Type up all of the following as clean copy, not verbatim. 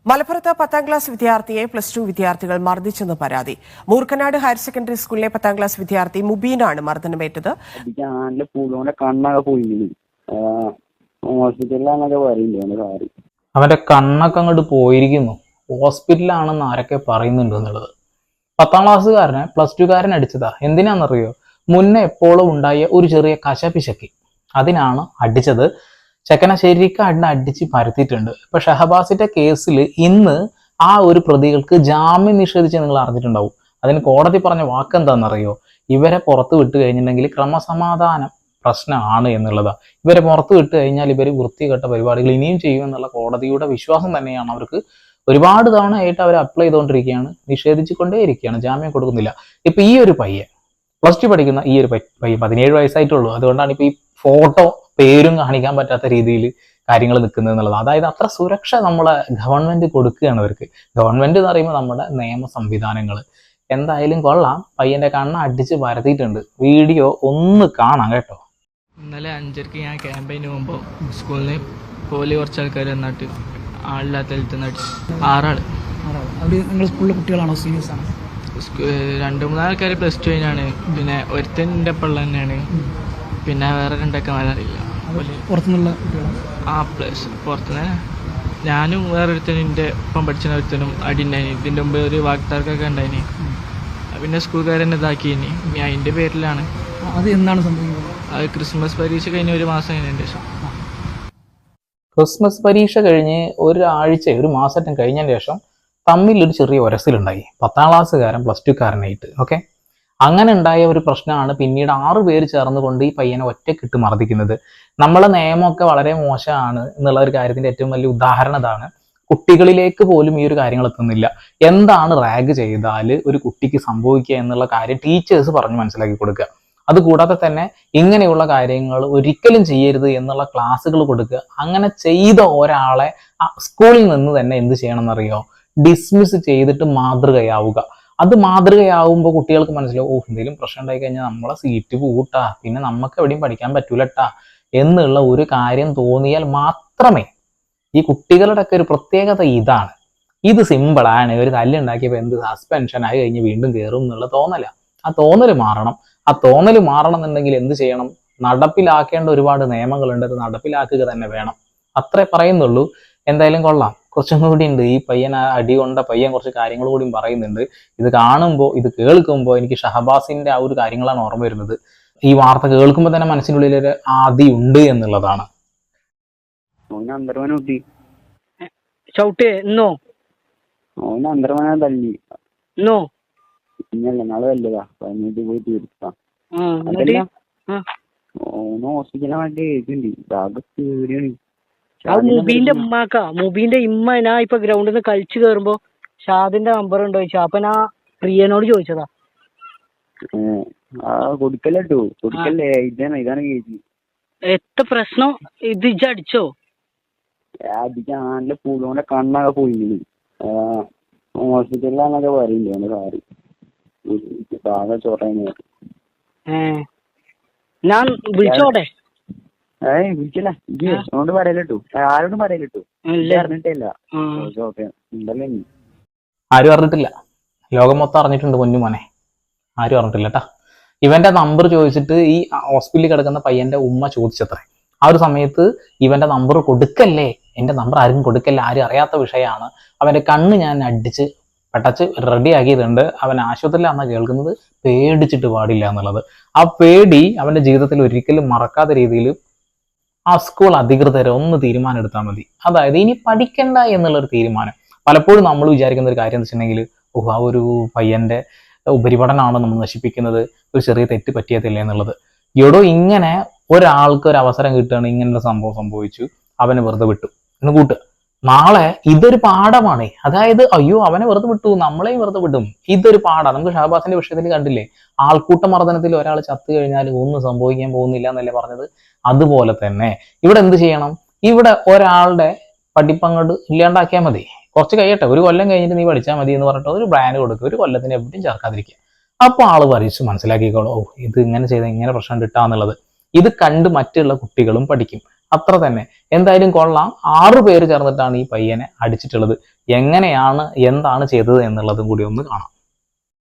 മലപ്പുറത്ത് 10ാം ക്ലാസ് വിദ്യാർത്ഥിയെ +2 വിദ്യാർത്ഥികൾ മർദ്ദിച്ചെന്ന് പരാതി. മൂർക്കനാട് ഹയർ സെക്കൻഡറി സ്കൂളിലെ 10ാം ക്ലാസ് വിദ്യാർത്ഥി മുബീനാണ് മർദ്ദനമേറ്റത്. അവന്റെ കണ്ണൊക്കെ അങ്ങോട്ട് പോയിരിക്കുന്നു. ഹോസ്പിറ്റലാണെന്ന് ആരൊക്കെ പറയുന്നുണ്ട് എന്നുള്ളത്. 10ാം ക്ലാസ്സുകാരനെ +2കാരൻ അടിച്ചതാ. എന്തിനാണെന്നറിയോ? മുന്നേ എപ്പോഴും ഉണ്ടായ ഒരു ചെറിയ കശപിശക്കി, അതിനാണ് അടിച്ചത്. ചെക്കനെ ശരിക്കും അടിച്ച് പരത്തിയിട്ടുണ്ട്. ഇപ്പൊ ഷഹബാസിന്റെ കേസിൽ ഇന്ന് ആ ഒരു പ്രതികൾക്ക് ജാമ്യം നിഷേധിച്ച് നിങ്ങൾ അറിഞ്ഞിട്ടുണ്ടാവും. അതിന് കോടതി പറഞ്ഞ വാക്ക് എന്താണെന്നറിയോ? ഇവരെ പുറത്ത് വിട്ട് കഴിഞ്ഞിട്ടുണ്ടെങ്കിൽ ക്രമസമാധാനം പ്രശ്നമാണ് എന്നുള്ളതാ. ഇവരെ പുറത്ത് വിട്ട് കഴിഞ്ഞാൽ ഇവർ വൃത്തികെട്ട പരിപാടികൾ ഇനിയും ചെയ്യും എന്നുള്ള കോടതിയുടെ വിശ്വാസം തന്നെയാണ് അവർക്ക്. ഒരുപാട് തവണ ആയിട്ട് അവർ അപ്ലൈ ചെയ്തുകൊണ്ടിരിക്കുകയാണ്, നിഷേധിച്ചുകൊണ്ടേയിരിക്കുകയാണ്, ജാമ്യം കൊടുക്കുന്നില്ല. ഇപ്പൊ ഈ ഒരു പയ്യൻ +2 പഠിക്കുന്ന ഈ ഒരു പയ്യൻ 17 വയസ്സായിട്ടുള്ളൂ. അതുകൊണ്ടാണ് ഇപ്പൊ ഈ ഫോട്ടോ പേരും കാണിക്കാൻ പറ്റാത്ത രീതിയിൽ കാര്യങ്ങൾ നിൽക്കുന്നത് എന്നുള്ളത്. അതായത് അത്ര സുരക്ഷ നമ്മളെ ഗവൺമെന്റ് കൊടുക്കുകയാണ് അവർക്ക്. ഗവൺമെന്റ് എന്ന് പറയുമ്പോൾ നമ്മുടെ നിയമ സംവിധാനങ്ങൾ. എന്തായാലും കൊള്ളാം, പയ്യന്റെ കണ്ണ് അടിച്ച് പരത്തിയിട്ടുണ്ട്. വീഡിയോ ഒന്ന് കാണാം കേട്ടോ. ഇന്നലെ 5:30 ഞാൻ ക്യാമ്പയിന് പോകുമ്പോൾ സ്കൂളിൽ നിന്ന് കുറച്ച് ആൾക്കാർ വന്നിട്ട് ആളില്ലാത്ത അടിച്ചു 6 ആള്. നിങ്ങളുടെ സ്കൂളിലെ കുട്ടികളാണോ? സീനിയേഴ്സ് ആണ്? 2-3 ആൾക്കാർ +2 കഴിഞ്ഞാണ്. പിന്നെ ഒരുത്തൻ്റെ ഒപ്പം തന്നെയാണ്. പിന്നെ വേറെ 2 അറിയില്ല. പുറത്തുനിന്നുള്ള കുട്ടികളാണ്? പുറത്തുനിന്ന് ഞാനും വേറൊരുത്തനും എൻ്റെ ഒപ്പം പഠിച്ച ഒരുത്തനും അടിണ്ടായിന്. ഇതിൻ്റെ മുമ്പ് ഒരു വാക്താർക്കൊക്കെ ഉണ്ടായിന്. പിന്നെ സ്കൂളുകാരെന്നെ ഇതാക്കിയിനി. അതിൻ്റെ പേരിലാണ്. അത് എന്താണ് സംഭവിക്കുന്നത്? അത് ക്രിസ്മസ് പരീക്ഷ കഴിഞ്ഞ 1 മാസം കഴിഞ്ഞതിന് ശേഷം. ക്രിസ്മസ് പരീക്ഷ കഴിഞ്ഞ് ഒരു മാസം കഴിഞ്ഞതിന് ശേഷം തമ്മിലൊരു ചെറിയ ഉരസിലുണ്ടായി. 10ാം ക്ലാസ്സുകാരൻ +2കാരനായിട്ട്. ഓക്കെ, അങ്ങനെ ഉണ്ടായ ഒരു പ്രശ്നമാണ് പിന്നീട് 6 പേര് ചേർന്നുകൊണ്ട് ഈ പയ്യനെ ഒറ്റക്കിട്ട് മർദ്ദിക്കുന്നത്. നമ്മളെ നിയമമൊക്കെ വളരെ മോശമാണ് എന്നുള്ള ഒരു കാര്യത്തിന്റെ ഏറ്റവും വലിയ ഉദാഹരണം ഇതാണ്. കുട്ടികളിലേക്ക് പോലും ഈ ഒരു കാര്യങ്ങൾ എത്തുന്നില്ല. എന്താണ് റാഗ് ചെയ്താൽ ഒരു കുട്ടിക്ക് സംഭവിക്കുക എന്നുള്ള കാര്യം ടീച്ചേഴ്സ് പറഞ്ഞ് മനസ്സിലാക്കി കൊടുക്കുക. അതുകൂടാതെ തന്നെ ഇങ്ങനെയുള്ള കാര്യങ്ങൾ ഒരിക്കലും ചെയ്യരുത് എന്നുള്ള ക്ലാസ്സുകൾ കൊടുക്കുക. അങ്ങനെ ചെയ്ത ഒരാളെ സ്കൂളിൽ നിന്ന് തന്നെ എന്ത് ചെയ്യണം എന്നറിയോ? ഡിസ്മിസ് ചെയ്തിട്ട് മാതൃകയാവുക. അത് മാതൃകയാവുമ്പോൾ കുട്ടികൾക്ക് മനസ്സിലാവും, എന്തെങ്കിലും പ്രശ്നം ഉണ്ടായി കഴിഞ്ഞാൽ നമ്മളെ സീറ്റ് പൂട്ടാ, പിന്നെ നമുക്ക് എവിടെയും പഠിക്കാൻ പറ്റൂലട്ടാ എന്നുള്ള ഒരു കാര്യം തോന്നിയാൽ മാത്രമേ. ഈ കുട്ടികളുടെ ഒക്കെ ഒരു പ്രത്യേകത ഇതാണ്. ഇത് സിമ്പിളാണ്. ഒരു തല്ലുണ്ടാക്കിയപ്പോൾ എന്ത് സസ്പെൻഷൻ ആയി കഴിഞ്ഞ് വീണ്ടും കയറും എന്നുള്ള തോന്നല. ആ തോന്നൽ മാറണം. ആ തോന്നൽ മാറണം എന്നുണ്ടെങ്കിൽ എന്ത് ചെയ്യണം? നടപ്പിലാക്കേണ്ട ഒരുപാട് നിയമങ്ങളുണ്ട്. അത് നടപ്പിലാക്കുക തന്നെ വേണം. അത്രേ പറയുന്നുള്ളൂ. എന്തായാലും കൊള്ളാം. കുറച്ചും കൂടി ഉണ്ട്. ഈ പയ്യൻ അടി കൊണ്ട പയ്യൻ കുറച്ച് കാര്യങ്ങൾ കൂടി പറയുന്നുണ്ട്. ഇത് കാണുമ്പോൾ, ഇത് കേൾക്കുമ്പോൾ എനിക്ക് ഷഹബാസിന്റെ ആ ഒരു കാര്യങ്ങളാണ് ഓർമ്മ വരുന്നത്. ഈ വാർത്ത കേൾക്കുമ്പോൾ തന്നെ മനസ്സിനുള്ളിൽ ഒരു ആദി ഉണ്ട് എന്നുള്ളതാണ്. മുബീന്റെ മുബീന്റെ ഇമ്മ ഞാൻ ഇപ്പൊ ഗ്രൗണ്ടിൽ നിന്ന് കളിച്ചു കേറുമ്പോ ഷാദിന്റെ നമ്പർ ഉണ്ടോ ചോദിച്ചാ. അപ്പൊ ഞാൻ പ്രിയനോട് ചോദിച്ചതാ. എത്ര പ്രശ്നം ഇത് അടിച്ചോ? കണ്ണൊക്കെ പോയി. ഹോസ്പിറ്റലിലാന്നൊക്കെ പറയില്ലേ സാറ്. ഞാൻ വിളിച്ചോട്ടെ? വിളിച്ചില്ല. ഇജ്ജോണ്ട് പറയലോ, ആരോടും പറയലോ. അറിഞ്ഞിട്ടില്ല. ആരും അറിഞ്ഞിട്ടില്ല. ലോകം മൊത്തം അറിഞ്ഞിട്ടുണ്ട് പൊന്നു മോനെ. ആരും അറിഞ്ഞിട്ടില്ല കേട്ടാ. ഇവന്റെ നമ്പർ ചോദിച്ചിട്ട് ഈ ഹോസ്പിറ്റലിൽ കിടക്കുന്ന പയ്യന്റെ ഉമ്മ ചോദിച്ചത്രേ. ആ ഒരു സമയത്ത് ഇവന്റെ നമ്പർ കൊടുക്കല്ലേ, എന്റെ നമ്പർ ആരും കൊടുക്കല്ലേ, ആരും അറിയാത്ത വിഷയമാണ്. അവന്റെ കണ്ണ് ഞാൻ അടിച്ച് പെട്ടച്ച് റെഡി ആക്കിയിട്ടുണ്ട്. അവൻ ആശുപത്രിയിലാണ് കേൾക്കുന്നത്. പേടിച്ചിട്ട് പാടില്ല എന്നുള്ളത്. ആ പേടി അവന്റെ ജീവിതത്തിൽ ഒരിക്കലും മറക്കാത്ത രീതിയിൽ ആ സ്കൂൾ അധികൃതരെ ഒന്ന് തീരുമാനം എടുത്താൽ മതി. അതായത് ഇനി പഠിക്കണ്ട എന്നുള്ളൊരു തീരുമാനം. പലപ്പോഴും നമ്മൾ വിചാരിക്കുന്ന ഒരു കാര്യം എന്ന് വെച്ചിട്ടുണ്ടെങ്കിൽ, ആ ഒരു പയ്യന്റെ ഉപരിപഠനമാണ് നമ്മൾ നശിപ്പിക്കുന്നത്, ഒരു ചെറിയ തെറ്റ് പറ്റിയതില്ല എന്നുള്ളത്. ഇങ്ങനെ ഒരാൾക്ക് ഒരു അവസരം കിട്ടുകയാണ്, ഇങ്ങനൊരു സംഭവം സംഭവിച്ചു, അവനെ വെറുതെ വിട്ടു എന്ന് കൂട്ടുക. നാളെ ഇതൊരു പാഠമാണ്. അതായത് അയ്യോ അവനെ വെറുതെ വിട്ടു, നമ്മളെയും വെറുതെ വിട്ടും. ഇതൊരു പാഠമാണ്. നമുക്ക് ഷഹബാസിന്റെ വിഷയത്തിൽ കണ്ടില്ലേ, ആൾക്കൂട്ട മർദ്ദനത്തിൽ ഒരാൾ ചത്തു കഴിഞ്ഞാൽ ഒന്നും സംഭവിക്കാൻ പോകുന്നില്ല എന്നല്ലേ പറഞ്ഞത്. അതുപോലെ തന്നെ ഇവിടെ എന്ത് ചെയ്യണം? ഇവിടെ ഒരാളുടെ പഠിപ്പങ്ങോട്ട് ഇല്ലാണ്ടാക്കിയാൽ മതി. കുറച്ച് കഴിയട്ടെ, 1 കൊല്ലം കഴിഞ്ഞിട്ട് നീ പഠിച്ചാൽ മതി എന്ന് പറഞ്ഞിട്ട് ഒരു ബ്രാൻഡ് കൊടുക്കുക. 1 കൊല്ലത്തിന് എവിടെയും ചേർക്കാതിരിക്കുക. അപ്പൊ ആള് പഠിച്ച് മനസ്സിലാക്കിക്കോളൂ, ഇത് ഇങ്ങനെ ചെയ്താൽ ഇങ്ങനെ പ്രശ്നം കിട്ടാന്നുള്ളത്. ഇത് കണ്ട് മറ്റുള്ള കുട്ടികളും പഠിക്കും. അത്ര തന്നെ. എന്തായാലും കൊള്ളാം. 6 പേര് ചേർന്നിട്ടാണ് ഈ പയ്യനെ അടിച്ചിട്ടുള്ളത്. എങ്ങനെയാണ് എന്താണ് ചെയ്തത് എന്നുള്ളതും കൂടി ഒന്ന് കാണാം.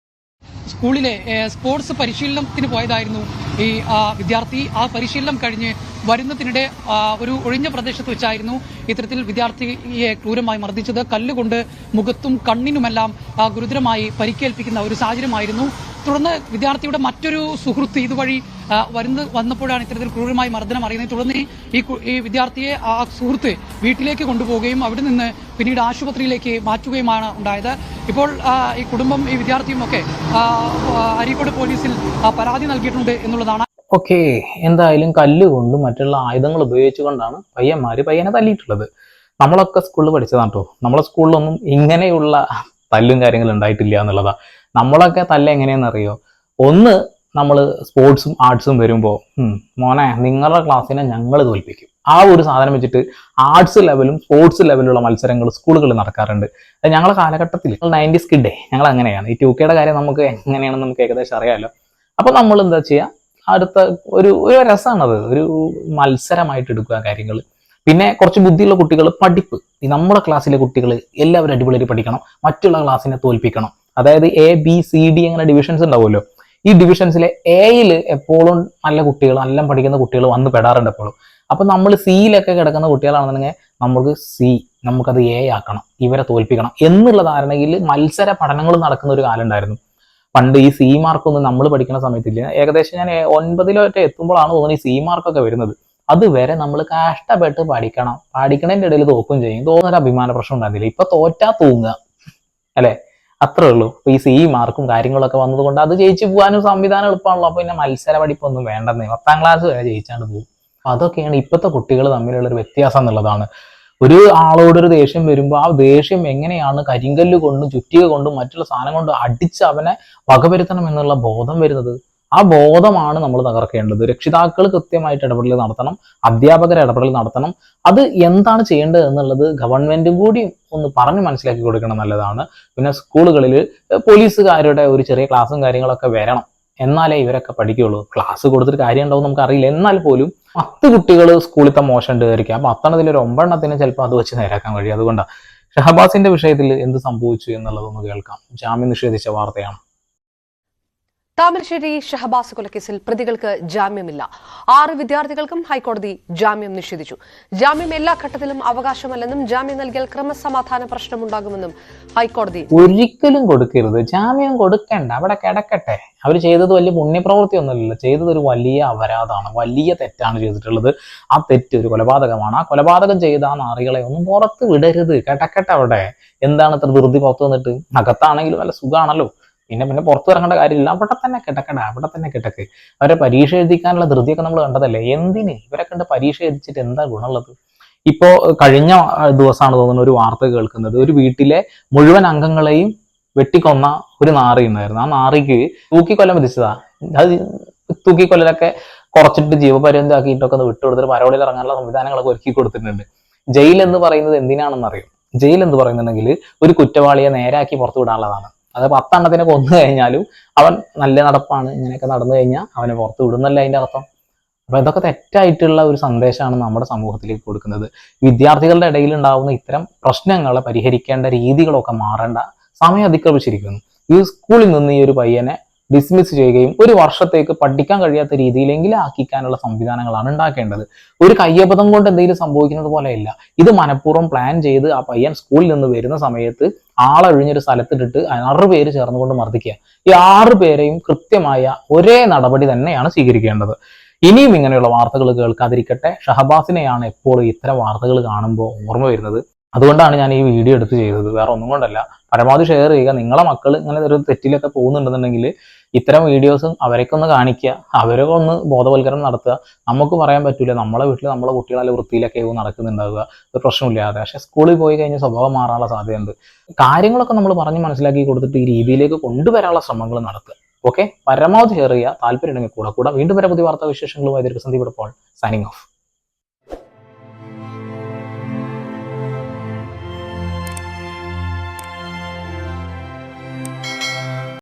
സ്കൂളിലെ സ്പോർട്സ് പരിശീലനത്തിന് പോയതായിരുന്നു ഈ വിദ്യാർത്ഥി. ആ പരിശീലനം കഴിഞ്ഞ് വരുന്നതിനിടെ ഒരു ഒഴിഞ്ഞ പ്രദേശത്ത് വെച്ചായിരുന്നു ഇത്തരത്തിൽ വിദ്യാർത്ഥിയെ ക്രൂരമായി മർദ്ദിച്ചത്. കല്ലുകൊണ്ട് മുഖത്തും കണ്ണിനുമെല്ലാം ഗുരുതരമായി പരിക്കേൽപ്പിക്കുന്ന ഒരു സാഹചര്യമായിരുന്നു. തുടർന്ന് വിദ്യാർത്ഥിയുടെ മറ്റൊരു സുഹൃത്ത് ഇതുവഴി വന്നപ്പോഴാണ് ഇത്തരത്തിൽ ക്രൂരമായി മർദ്ദനം അറിയുന്നത്. തുടർന്ന് ഈ വിദ്യാർത്ഥിയെ ആ സുഹൃത്ത് വീട്ടിലേക്ക് കൊണ്ടുപോവുകയും അവിടെ നിന്ന് പിന്നീട് ആശുപത്രിയിലേക്ക് മാറ്റുകയുമാണ് ഉണ്ടായത്. ഇപ്പോൾ ഈ കുടുംബം ഈ വിദ്യാർത്ഥിയും ഒക്കെ അരീക്കോട് പോലീസിൽ പരാതി നൽകിയിട്ടുണ്ട് എന്നുള്ളതാണ്. ഓക്കെ, എന്തായാലും കല്ലുകൊണ്ടും മറ്റുള്ള ആയുധങ്ങൾ ഉപയോഗിച്ചുകൊണ്ടാണ് പയ്യനെ തല്ലിയിട്ടുള്ളത്. നമ്മളൊക്കെ സ്കൂളിൽ പഠിച്ചതാണ് കേട്ടോ. നമ്മളെ സ്കൂളിലൊന്നും ഇങ്ങനെയുള്ള തല്ലും കാര്യങ്ങളും ഉണ്ടായിട്ടില്ല എന്നുള്ളതാ. നമ്മളൊക്കെ തല്ല എങ്ങനെയാണെന്നറിയോ? ഒന്ന്, നമ്മൾ സ്പോർട്സും ആർട്സും വരുമ്പോൾ മോനെ നിങ്ങളുടെ ക്ലാസ്സിനെ ഞങ്ങൾ തോൽപ്പിക്കും, ആ ഒരു സാധനം വെച്ചിട്ട് ആർട്സ് ലെവലും സ്പോർട്സ് ലെവലുള്ള മത്സരങ്ങൾ സ്കൂളുകളിൽ നടക്കാറുണ്ട്. അത് ഞങ്ങളുടെ കാലഘട്ടത്തിൽ 90s കിഡേ ഞങ്ങൾ അങ്ങനെയാണ്. ഈ 2Kയുടെ കാര്യം നമുക്ക് എങ്ങനെയാണെന്ന് നമുക്ക് ഏകദേശം അറിയാമല്ലോ. അപ്പൊ നമ്മൾ എന്താ ചെയ്യുക, അടുത്ത ഒരു രസമാണത്, ഒരു മത്സരമായിട്ട് എടുക്കുക കാര്യങ്ങൾ. പിന്നെ കുറച്ച് ബുദ്ധിയുള്ള കുട്ടികൾ പഠിപ്പ്, നമ്മുടെ ക്ലാസ്സിലെ കുട്ടികൾ എല്ലാവരും അടിപൊളിയായിട്ട് പഠിക്കണം, മറ്റുള്ള ക്ലാസ്സിനെ തോൽപ്പിക്കണം. അതായത് ABCD അങ്ങനെ ഡിവിഷൻസ് ഉണ്ടാവുമല്ലോ. ഈ ഡിവിഷൻസിലെ Aയിൽ എപ്പോഴും നല്ല കുട്ടികൾ, നല്ല പഠിക്കുന്ന കുട്ടികൾ വന്ന് പെടാറുണ്ട് എപ്പോഴും. അപ്പൊ നമ്മൾ Cയിലൊക്കെ കിടക്കുന്ന കുട്ടികളാണെന്നുണ്ടെങ്കിൽ നമുക്ക് നമുക്കത് A ആക്കണം, ഇവരെ തോൽപ്പിക്കണം എന്നുള്ള ധാരണയിൽ മത്സര പഠനങ്ങൾ നടക്കുന്ന ഒരു കാലം ഉണ്ടായിരുന്നു പണ്ട്. ഈ C മാർക്കൊന്നും നമ്മൾ പഠിക്കുന്ന സമയത്തില്ല. ഏകദേശം ഞാൻ 9ൽ എത്തുമ്പോഴാണ് തോന്നുന്നത് ഈ C മാർക്കൊക്കെ വരുന്നത്. അതുവരെ നമ്മൾ കഷ്ടപ്പെട്ട് പഠിക്കണതിന്റെ ഇടയിൽ തോക്കും ചെയ്യും. തോന്നുന്നൊരു അഭിമാന പ്രശ്നം ഉണ്ടായിരുന്നില്ല. ഇപ്പൊ തോറ്റാ തൂങ്ങുക അല്ലെ, അത്രേ ഉള്ളൂ. അപ്പൊ ഈ C മാർക്കും കാര്യങ്ങളൊക്കെ വന്നതുകൊണ്ട് അത് ജയിച്ചു പോകാനും സംവിധാനം എളുപ്പമാണല്ലോ. അപ്പൊ പിന്നെ മത്സര പഠിപ്പൊന്നും വേണ്ടെന്നേ, 10ാം ക്ലാസ് വരെ ജയിച്ചാണ്ട് പോകും. അതൊക്കെയാണ് ഇപ്പോഴത്തെ കുട്ടികൾ തമ്മിലുള്ള ഒരു വ്യത്യാസം എന്നുള്ളതാണ്. ഒരു ആളോടൊരു ദേഷ്യം വരുമ്പോൾ ആ ദേഷ്യം എങ്ങനെയാണ് കരിങ്കല്ല് കൊണ്ടും ചുറ്റിക കൊണ്ടും മറ്റുള്ള സാധനം കൊണ്ടും അടിച്ച് അവനെ വകവരുത്തണം എന്നുള്ള ബോധം വരുന്നത്. ആ ബോധമാണ് നമ്മൾ തകർക്കേണ്ടത്. രക്ഷിതാക്കൾ കൃത്യമായിട്ട് ഇടപെടൽ നടത്തണം, അധ്യാപകർ ഇടപെടൽ നടത്തണം. അത് എന്താണ് ചെയ്യേണ്ടത് എന്നുള്ളത് ഗവൺമെന്റും കൂടി ഒന്ന് പറഞ്ഞ് മനസ്സിലാക്കി കൊടുക്കണം, നല്ലതാണ്. പിന്നെ സ്കൂളുകളിൽ പോലീസുകാരുടെ ഒരു ചെറിയ ക്ലാസ്സും കാര്യങ്ങളൊക്കെ വരണം, എന്നാലേ ഇവരൊക്കെ പഠിക്കുകയുള്ളൂ. ക്ലാസ് കൊടുത്തിട്ട് കാര്യം ഉണ്ടാവും നമുക്കറിയില്ല. എന്നാൽ പോലും 10 കുട്ടികൾ സ്കൂളിലത്തെ മോശം ഉണ്ട് കയറിക്കാം, അപ്പൊ 10 ഒരു 9 ചിലപ്പോൾ അത് വെച്ച് നേരാക്കാൻ കഴിയും. അതുകൊണ്ടാണ് ഷഹബാസിന്റെ വിഷയത്തിൽ എന്ത് സംഭവിച്ചു എന്നുള്ളതൊന്ന് കേൾക്കാം. ജാമ്യം നിഷേധിച്ച വാർത്തയാണ്. താമരശ്ശേരി ഷഹബാസ് കൊലക്കേസിൽ പ്രതികൾക്ക് ജാമ്യമില്ല. 6 വിദ്യാർത്ഥികൾക്കും ഹൈക്കോടതി ജാമ്യം നിഷേധിച്ചു. ജാമ്യം എല്ലാ ഘട്ടത്തിലും അവകാശമല്ലെന്നും ജാമ്യം നൽകിയാൽ ക്രമസമാധാന പ്രശ്നമുണ്ടാകുമെന്നും ഹൈക്കോടതി. ഒരിക്കലും കൊടുക്കരുത്, ജാമ്യം കൊടുക്കണ്ട, അവിടെ കിടക്കട്ടെ. അവർ ചെയ്തത് വലിയ പുണ്യപ്രവൃത്തി ഒന്നുമില്ല, ചെയ്തത് ഒരു വലിയ അപരാധമാണ്, വലിയ തെറ്റാണ് ചെയ്തിട്ടുള്ളത്. ആ തെറ്റ് ഒരു കൊലപാതകമാണ്. ആ കൊലപാതകം ചെയ്ത ആ നാറികളെ ഒന്നും പുറത്ത് വിടരുത്, കിടക്കട്ടെ അവിടെ. എന്താണ് ഇത്ര ധൃതി പുറത്ത് വന്നിട്ട്? അകത്താണെങ്കിലും നല്ല സുഖമാണല്ലോ, പിന്നെ പുറത്തു ഇറങ്ങേണ്ട കാര്യമില്ല, അവിടെ തന്നെ കിടക്കട, അവിടെ തന്നെ കിടക്ക്. അവരെ പരീക്ഷ എഴുതിക്കാനുള്ള ധൃതിയൊക്കെ നമ്മൾ കണ്ടതല്ലേ. എന്തിന് ഇവരെ കണ്ട് പരീക്ഷ എഴുതിച്ചിട്ട് എന്താ ഗുണമുള്ളത്? ഇപ്പോ കഴിഞ്ഞ ദിവസമാണ് തോന്നുന്ന ഒരു വാർത്ത കേൾക്കുന്നത്. ഒരു വീട്ടിലെ മുഴുവൻ അംഗങ്ങളെയും വെട്ടിക്കൊന്ന ഒരു നാറി ഉണ്ടായിരുന്നു. ആ നാറിക്ക് തൂക്കിക്കൊല്ലം വിധിച്ചതാ. അത് തൂക്കിക്കൊല്ലലൊക്കെ കുറച്ചിട്ട് ജീവപര്യന്തമാക്കിയിട്ടൊക്കെ ഒന്ന് വിട്ടുകൊടുത്തിട്ട് പരോളിൽ ഇറങ്ങാനുള്ള സംവിധാനങ്ങളൊക്കെ ഒരുക്കി കൊടുത്തിട്ടുണ്ട്. ജയിൽ എന്ന് പറയുന്നത് എന്തിനാണെന്ന് അറിയും? ജയിൽ എന്ന് പറയുന്നുണ്ടെങ്കിൽ ഒരു കുറ്റവാളിയെ നേരാക്കി പുറത്തു വിടാനുള്ളതാണ്. അത് 10 എണ്ണത്തിനെ കൊന്നു കഴിഞ്ഞാലും അവൻ നല്ല നടപ്പാണ്, ഇങ്ങനെയൊക്കെ നടന്നു കഴിഞ്ഞാൽ അവനെ പുറത്ത് വിടുന്നല്ല അതിന്റെ അർത്ഥം. അപ്പൊ ഇതൊക്കെ തെറ്റായിട്ടുള്ള ഒരു സന്ദേശമാണ് നമ്മുടെ സമൂഹത്തിലേക്ക് കൊടുക്കുന്നത്. വിദ്യാർത്ഥികളുടെ ഇടയിൽ ഉണ്ടാവുന്ന ഇത്തരം പ്രശ്നങ്ങളെ പരിഹരിക്കേണ്ട രീതികളൊക്കെ മാറേണ്ട സമയം അതിക്രമിച്ചിരിക്കുന്നു. ഈ സ്കൂളിൽ നിന്ന് ഈ ഒരു പയ്യനെ ഡിസ്മിസ് ചെയ്യുകയും 1 വർഷത്തേക്ക് പഠിക്കാൻ കഴിയാത്ത രീതിയിലെങ്കിലും ആക്കിക്കാനുള്ള സംവിധാനങ്ങളാണ് ഉണ്ടാക്കേണ്ടത്. ഒരു കയ്യബദ്ധം കൊണ്ട് എന്തെങ്കിലും സംഭവിക്കുന്നത് പോലെയല്ല. ഇത് മനഃപൂർവ്വം പ്ലാൻ ചെയ്ത് ആ പയ്യൻ സ്കൂളിൽ നിന്ന് വരുന്ന സമയത്ത് ആളൊഴിഞ്ഞൊരു സ്ഥലത്തിട്ടിട്ട് 6 പേര് ചേർന്നുകൊണ്ട് മർദ്ദിക്കുക. ഈ 6 പേരെയും കൃത്യമായ ഒരേ നടപടി തന്നെയാണ് സ്വീകരിക്കേണ്ടത്. ഇനിയും ഇങ്ങനെയുള്ള വാർത്തകൾ കേൾക്കാതിരിക്കട്ടെ. ഷഹബാസിനെയാണ് എപ്പോഴും ഇത്തരം വാർത്തകൾ കാണുമ്പോൾ ഓർമ്മ വരുന്നത്. അതുകൊണ്ടാണ് ഞാൻ ഈ വീഡിയോ എടുത്ത് ചെയ്തത്, വേറെ ഒന്നും കൊണ്ടല്ല. പരമാവധി ഷെയർ ചെയ്യുക. നിങ്ങളെ മക്കൾ ഇങ്ങനെ ഒരു തെറ്റിലൊക്കെ പോകുന്നുണ്ടെന്നുണ്ടെങ്കിൽ ഇത്തരം വീഡിയോസും അവരൊക്കെ ഒന്ന് കാണിക്കുക, അവരൊക്കെ ഒന്ന് ബോധവൽക്കരണം നടത്തുക. നമുക്ക് പറയാൻ പറ്റൂല, നമ്മളെ വീട്ടിൽ നമ്മളെ കുട്ടികളെ വൃത്തിയിലൊക്കെ നടക്കുന്നുണ്ടാവുക, ഒരു പ്രശ്നമില്ലാതെ. പക്ഷെ സ്കൂളിൽ പോയി കഴിഞ്ഞാൽ സ്വഭാവം മാറാനുള്ള സാധ്യതയുണ്ട്. കാര്യങ്ങളൊക്കെ നമ്മൾ പറഞ്ഞ് മനസ്സിലാക്കി കൊടുത്തിട്ട് ഈ രീതിയിലേക്ക് കൊണ്ടുവരാനുള്ള ശ്രമങ്ങൾ നടത്തുക. ഓക്കെ, പരമാവധി ഷെയർ ചെയ്യുക. താല്പര്യം ഉണ്ടെങ്കിൽ കൂടെ. വീണ്ടും വരെ പുതിയ വാർത്താ വിശേഷങ്ങളുമായി സന്ദീപ് പോൾ സൈനിങ് ഓഫ്.